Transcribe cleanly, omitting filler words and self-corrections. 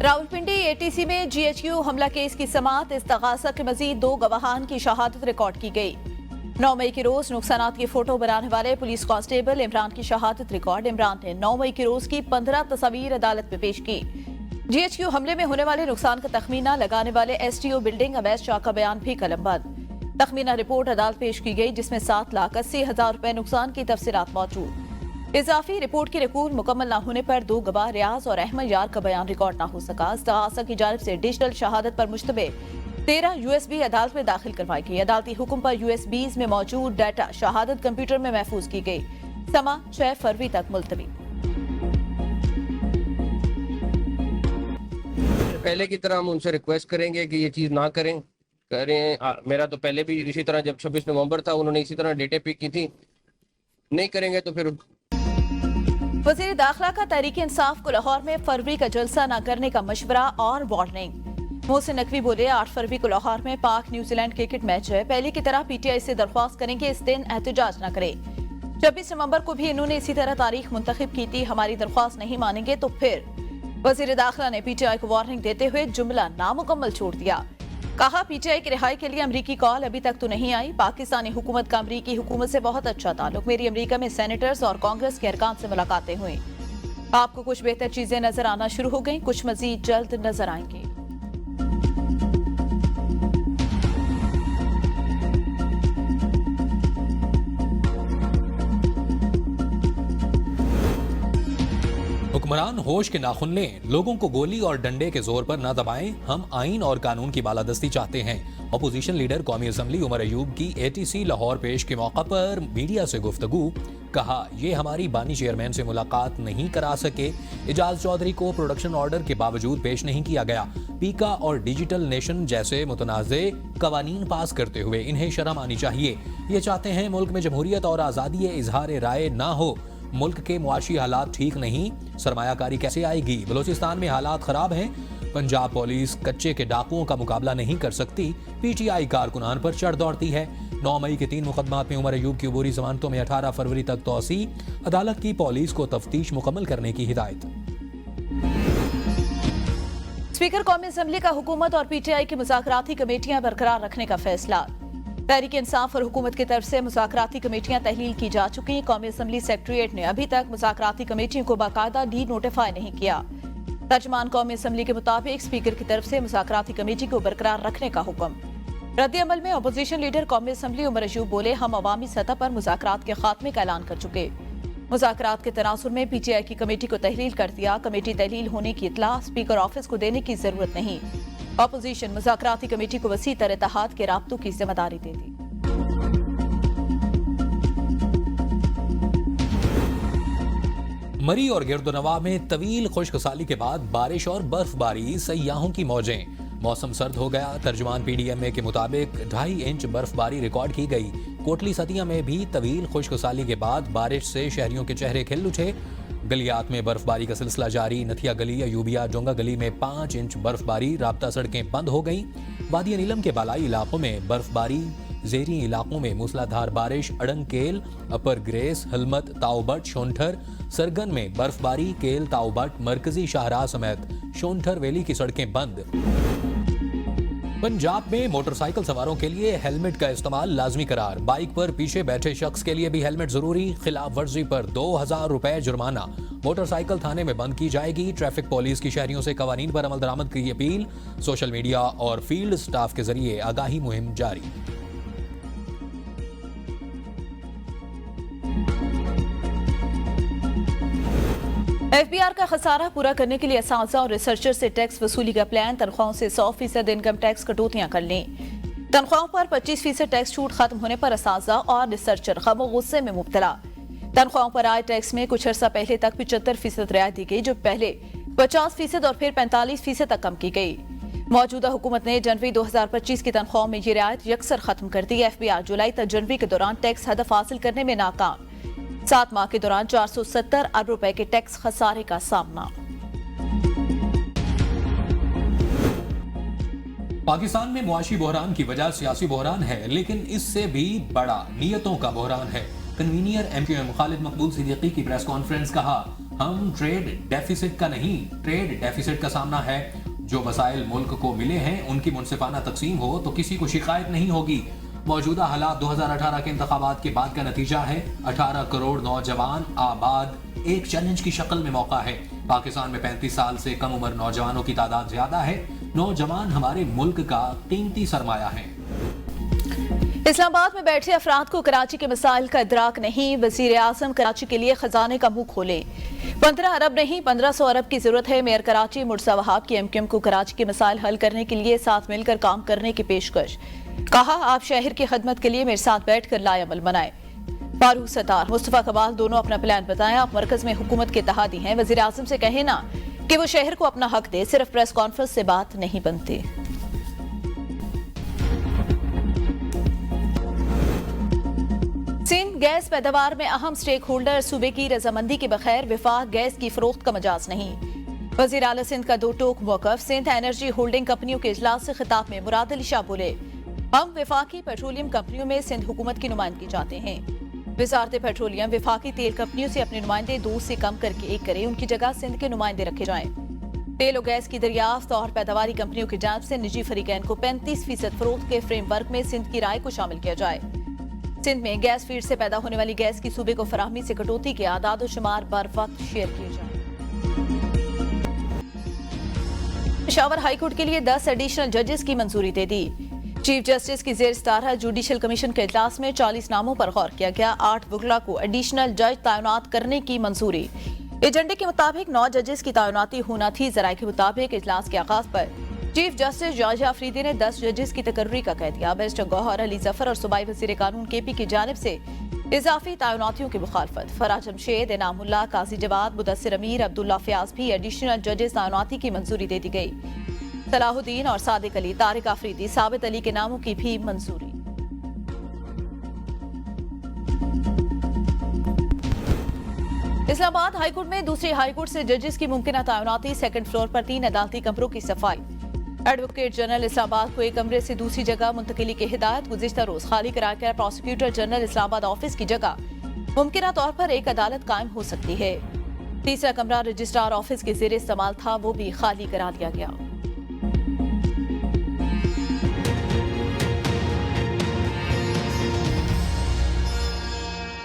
Rawalpindi ATC में GHQ हमला case की समाअत इस्तगासा के मजीद 2 गवाहान की शहादत रिकॉर्ड की गई। 9 मई के रोज नुकसानात की फोटो बनाने वाले पुलिस कांस्टेबल इमरान की शहादत रिकॉर्ड। इमरान ने 9 मई के रोज की 15 तस्वीर अदालत में पेश की। जीएचक्यू हमले में होने वाले नुकसान का तखमीना लगाने वाले एसटीओ बिल्डिंग अवैस शाह का बयान भी कलमबंद। तखमीना रिपोर्ट अदालत पेश की गई जिसमें 7,80,000 रुपए नुकसान की तफसीलात मौजूद। इजाफी रिपोर्ट की नकूल मुकम्मल न होने पर 2 गवाह रियाज और अहमद यार का बयान रिकॉर्ड न हो सका। इस्तगासा की जानिब से डिजिटल शहादत पर मुश्तबे 13 यूएसबी अदालत में दाखिल करवाई गई। अदालती हुक्म पर यूएसबीज में मौजूद डाटा शहादत कंप्यूटर में महफूज की गई। समा 6 फरवरी तक मुलतवी। पहले की तरह हम उनसे रिक्वेस्ट करेंगे कि ये चीज़ ना करें। मेरा तो पहले भी इसी तरह जब 26 नवंबर था उन्होंने इसी तरह डेटे पिक की थी। नहीं करेंगे तो फिर वज़ीर दाखिला का तहरीक इंसाफ को लाहौर में फरवरी का जलसा न करने का मशवरा और वार्निंग। मोहसिन नकवी बोले 8 फरवरी को लाहौर में पाक न्यूजीलैंड क्रिकेट मैच है। पहले की तरह पीटीआई से दरख्वास्त करेंगे इस दिन एहतजाज न करे। 26 नवंबर को भी इन्होंने इसी तरह तारीख मुंतखब की थी। हमारी दरख्वास्त नहीं मानेंगे तो फिर। वज़ीर दाखिला ने पीटीआई को वार्निंग देते हुए जुमला नामुकम्मल छोड़ दिया। कहा पीटीआई की रिहाई के लिए अमरीकी कॉल अभी तक तो नहीं आई। पाकिस्तानी हुकूमत का अमरीकी हुकूमत से बहुत अच्छा ताल्लुक। मेरी अमरीका में सेनेटर्स और कांग्रेस के अरकान से मुलाकातें हुई। आपको कुछ बेहतर चीजें नजर आना शुरू हो गई, कुछ मजीद जल्द नजर आएंगी। हुक्मरान होश के नाखुन लें, लोगों को गोली और डंडे के जोर पर न दबाएं। हम आइन और कानून की बालादस्ती चाहते हैं। अपोजिशन लीडर कौमी असम्बली उमर अयूब की एटीसी लाहौर पेश के मौका पर मीडिया से गुफ्तगू। कहा ये हमारी बानी चेयरमैन से मुलाकात नहीं करा सके। एजाज चौधरी को प्रोडक्शन ऑर्डर के बावजूद पेश नहीं किया गया। पीका और डिजिटल नेशन जैसे मुतनाज़े कवानीन पास करते हुए इन्हें शर्म आनी चाहिए। ये चाहते हैं मुल्क में जमहूरियत और आज़ादी इजहार राय ना हो। मुल्क के मुआशी हालात ठीक नहीं, सरमायाकारी कैसे आएगी? बलोचिस्तान में हालात खराब हैं। पंजाब पुलिस कच्चे के डाकुओं का मुकाबला नहीं कर सकती। पीटीआई कारकुनान पर चढ़ दौड़ती है। 9 मई के 3 मुकदमात में उमर अयूब की अबूरी जमानतों में 18 फरवरी तक तोसी। अदालत की पुलिस को तफ्तीश मुकम्मल करने की हिदायत। स्पीकर कौमी असम्बली का हुकूमत और पीटीआई की मुज़ाकराती कमेटियां बरकरार रखने का फैसला। तहरीक इंसाफ और हुकूमत की तरफ से मुज़ाकराती कमेटियां तहलील की जा चुकी। कौमी असम्बली सेक्रेटेरिएट ने अभी तक मुज़ाकराती कमेटियों को बाकायदा डी नोटिफाई नहीं किया। तर्जमान कौमी असम्बली के मुताबिक स्पीकर की तरफ से मुज़ाकराती कमेटी को बरकरार रखने का हुक्म। रद्द अमल में अपोजिशन लीडर कौमी असम्बली उमर अयूब बोले हम अवामी सतह पर मुज़ाकरात के खात्मे का ऐलान कर चुके। मुज़ाकरात के तनासुर में पीटीआई की कमेटी को तहलील कर दिया। कमेटी तहलील होने की इत्तला स्पीकर ऑफिस को देने की जरूरत नहीं। अपोजिशन मुज़ाकराती कमेटी को वसी तर इत्तेहाद के राब्तों की जिम्मेदारी दे दी। मरी और गिरदोनवा में तवील खुशकसाली के बाद बारिश और बर्फबारी, सयाहों की मौजें। मौसम सर्द हो गया। तर्जुमान पीडीएमए के मुताबिक 2.5 इंच बर्फबारी रिकॉर्ड की गई। कोटली सतिया में भी तवील खुशकसाली के बाद बारिश से शहरियों के चेहरे खिल उठे। गलियात में बर्फबारी का सिलसिला जारी। नथिया गली, अयूबिया, डोंगा गली में 5 इंच बर्फबारी। राब्ता सड़कें बंद हो गईं। वादी नीलम के बालाई इलाकों में बर्फबारी। ज़ेरी इलाकों में मूसलाधार बारिश। अड़ंगकेल, अपर ग्रेस, हलमत, ताओबट, शोंठर, सरगन में बर्फबारी। केल, ताओबट, मरकजी शाहराह समेत शोंठर वैली की सड़कें बंद। पंजाब में मोटरसाइकिल सवारों के लिए हेलमेट का इस्तेमाल लाजमी करार। बाइक पर पीछे बैठे शख्स के लिए भी हेलमेट जरूरी। खिलाफ वर्जी पर 2,000 रुपए जुर्माना। मोटरसाइकिल थाने में बंद की जाएगी। ट्रैफिक पुलिस की शहरियों से कवानीन पर अमल दरामद की अपील। सोशल मीडिया और फील्ड स्टाफ के जरिए आगाही मुहिम जारी। एफबीआर का खसारा पूरा करने के लिए असातिज़ा और रिसर्चर से टैक्स वसूली का प्लान। तनख्वाहों से 100% इनकम टैक्स कटौतियां कर लें। तनख्वाहों पर 25% टैक्स छूट खत्म होने पर असातिज़ा और रिसर्चर गम गुस्से में मुब्तला। तनख्वाहों पर आय टैक्स में कुछ अर्सा पहले तक 75% रियायत दी गई, जो पहले 50% और फिर 45% तक कम की गई। मौजूदा हुकूमत ने जनवरी 2025 की तनख्वाहों में ये रियायत यकसर खत्म कर दी। एफबीआर जुलाई तक जनवरी के दौरान टैक्स हदफ हासिल करने में नाकाम। 7 माह के दौरान 470 अरब रुपए के टैक्स खसारे का सामना। पाकिस्तान में मुआशी बहरान की वजह सियासी बहरान है, लेकिन इससे भी बड़ा नीयतों का बहरान है। कन्वीनियर एमक्यूएम खालिद मकबूल सिद्दीकी की प्रेस कॉन्फ्रेंस। कहा हम ट्रेड डेफिसिट का नहीं, ट्रेड डेफिसिट का सामना है। जो वसाइल मुल्क को मिले हैं उनकी मुनसिफाना तकसीम हो तो किसी को शिकायत नहीं होगी। मौजूदा हालात 2018 के इंतखाबात के बाद का नतीजा है। 18 करोड़ नौजवान आबाद एक चैलेंज की शक्ल में मौका है। पाकिस्तान में 35 साल से कम उम्र नौजवानों की तादाद ज्यादा है। नौजवान हमारे मुल्क का कीमती सरमाया है। इस्लामाबाद में बैठे अफराद को कराची के मसाइल का इदराक नहीं। वजीर आजम कराची के लिए खजाने का मुंह खोले। 15 अरब नहीं 1500 अरब की जरूरत है। मेयर कराची मुर्तज़ा वहाब की एमक्यूएम को कराची के मसाइल हल करने के लिए साथ मिलकर काम करने की पेशकश। कहा, आप शहर की खदमत के लिए मेरे साथ बैठकर लाएअमल बनाए। फारूक सत्तार, मुस्तफा कमाल दोनों अपना प्लान बताएं। आप मरकज में हुकूमत के इत्तेहादी हैं। वजीर आजम से कहें ना कि वो शहर को अपना हक दे, सिर्फ प्रेस कॉन्फ्रेंस से बात नहीं बनती। सिंध गैस पैदावार में अहम स्टेक होल्डर सूबे की रजामंदी के बगैर विफाक गैस की फरोख्त का मजाज नहीं। वजीर आला सिंध का दो टोक मौकफ। सिंध एनर्जी होल्डिंग कंपनियों के इजलास से खिताब में मुराद अली शाह बोले, हम विफाकी पेट्रोलियम कंपनियों में सिंध हुकूमत की नुमाइंदगी चाहते हैं। वजारत पेट्रोलियम विफाकी तेल कंपनियों से अपने नुमाइंदे 2 से कम करके 1 करे। उनकी जगह सिंध के नुमाइंदे रखे जाएं। तेल और गैस की दरियाफ्त और पैदावारी कंपनियों की जांच से निजी फरीकैन को 35% फरोख्त के फ्रेमवर्क में सिंध की राय को शामिल किया जाए। सिंध में गैस फील्ड से पैदा होने वाली गैस की सूबे को फराहमी से कटौती के आदाद शुमार बर वक्त शेयर किए जाए। पेशावर हाईकोर्ट के लिए 10 एडिशनल जजेस की मंजूरी दे दी। चीफ जस्टिस की जेर सतारा जुडिशल कमीशन के इजलास में 40 नामों पर गौर किया गया। 8 वकला को एडिशनल जज तैनात करने की मंजूरी। एजेंडे के मुताबिक 9 जजेस की तैनाती होना थी। जराये के मुताबिक इजलास के आगाज पर चीफ जस्टिस जाजिया अफरीदी ने 10 जजेस की तकर्री का कह दिया। बैरिस्टर गौहर अली जफर और सूबाई वजीर कानून केपी की जानिब से इजाफी तैनातियों की मुखालफत। फराज जमशेद, इनामुल्लाह, काजी जवाद, मुदस्सिर अमीर, अब्दुल्ला फयाज भी एडिशनल जजेस तैनाती की मंजूरी दे दी गई। सलाहुद्दीन और सादिक अली, तारिक आफरीदी, साबित अली के नामों की भी मंजूरी। इस्लामाबाद हाईकोर्ट में दूसरी हाईकोर्ट से जजेस की मुमकिन तैनाती। सेकंड फ्लोर पर 3 अदालती कमरों की सफाई। एडवोकेट जनरल इस्लामाबाद को एक कमरे से दूसरी जगह मुंतकिली की हिदायत। गुज़िश्ता रोज खाली कराकर प्रोसिक्यूटर जनरल इस्लामाबाद ऑफिस की जगह मुमकिन तौर पर एक अदालत कायम हो सकती है। तीसरा कमरा रजिस्ट्रार ऑफिस के ज़ेर इस्तेमाल था, वो भी खाली करा दिया गया।